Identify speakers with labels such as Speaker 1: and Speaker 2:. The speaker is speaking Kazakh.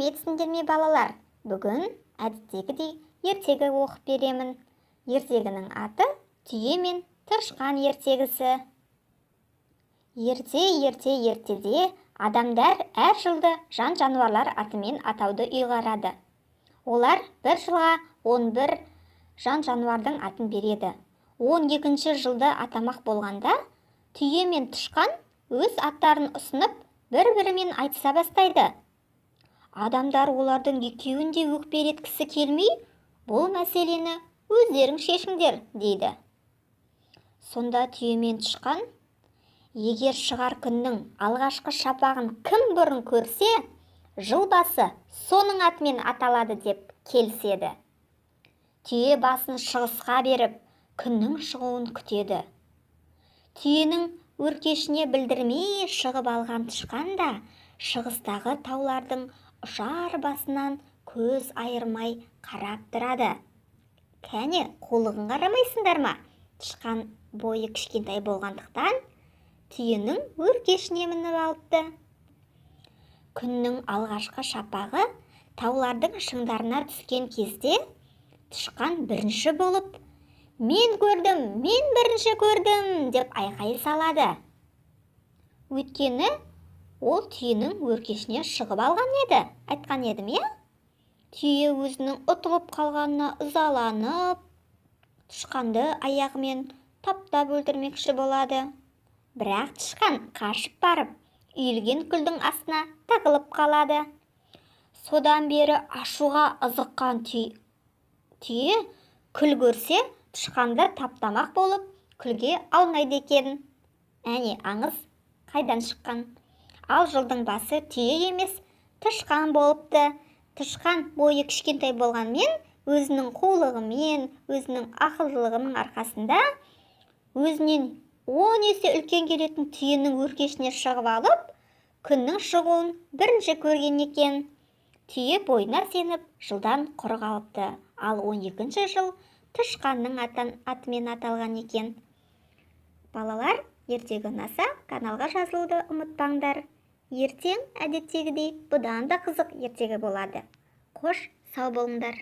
Speaker 1: сәлеметсіңдер ме балалар? Бүгін әдеттегідей ертегі оқып беремін. Ертегінің аты «Түйе мен тышқан ертегісі». Ертеде адамдар әр жылды жан-жануарлар атымен атауды ұйғарады. Олар бір жылға 11 жан-жануардың атын береді. 12-ші жылды атамақ болғанда, түйе мен тышқан өз аттарын ұсынып, бір-бірімен айтыса бастайды. Адамдар олардың екеуін де өкпелеткісі келмей, бұл мәселені өздерің шешіңдер, дейді. Сонда түйе мен тышқан, егер шығар күннің алғашқы шапағын кім бұрын көрсе, жыл басы соның атымен аталады деп келіседі. Түйе басын шығысқа беріп, күннің шығуын күтеді. Түйенің өркешіне білдірмей шығып алған тышқан да шығыстағы таулардың ұшар басынан көз айырмай қарап тұрады. Кәне, қулығын қарамайсыңдар ма? Тышқан бойы кішкентай болғандықтан түйенің өркешіне мініп алыпты. Күннің алғашқы шапағы таулардың шыңдарына түскен кезде тышқан бірінші болып, «Мен бірінші көрдім» деп айқай салады. Өйткені ол түйенің өркешіне шығып алған еді, айтқан едім, е? Түйе өзінің ұтылып қалғанына ызаланып, тышқанды аяғымен таптап өлтірмекші болады. Бірақ тышқан қашып барып, үйілген күлдің астына тығылып қалады. Содан бері ашуға ызыққан түйе күл көрсе, тышқанды таптамақ болып, күлге алмайды екен. Әне, аңыз қайдан шыққан? Ал жылдың басы түйе емес, тышқан болыпты. Тышқан бойы кішкентай болғанмен, өзінің қулығымен, өзінің ақылдылығының арқасында, өзінен 10 есе үлкен келетін түйенің өркешіне шығып алып, күннің шығуын бірінші көрген екен. Түйе бойына сеніп, жылдан құр қалыпты. Ал 12-ші жыл тышқанның атымен аталған екен. Балалар, ертегі ұнаса, каналға жазылуды ұмытпаңдар. Ертең әдеттегідей бұдан да қызық ертегі болады. Қош, сау болыңдар.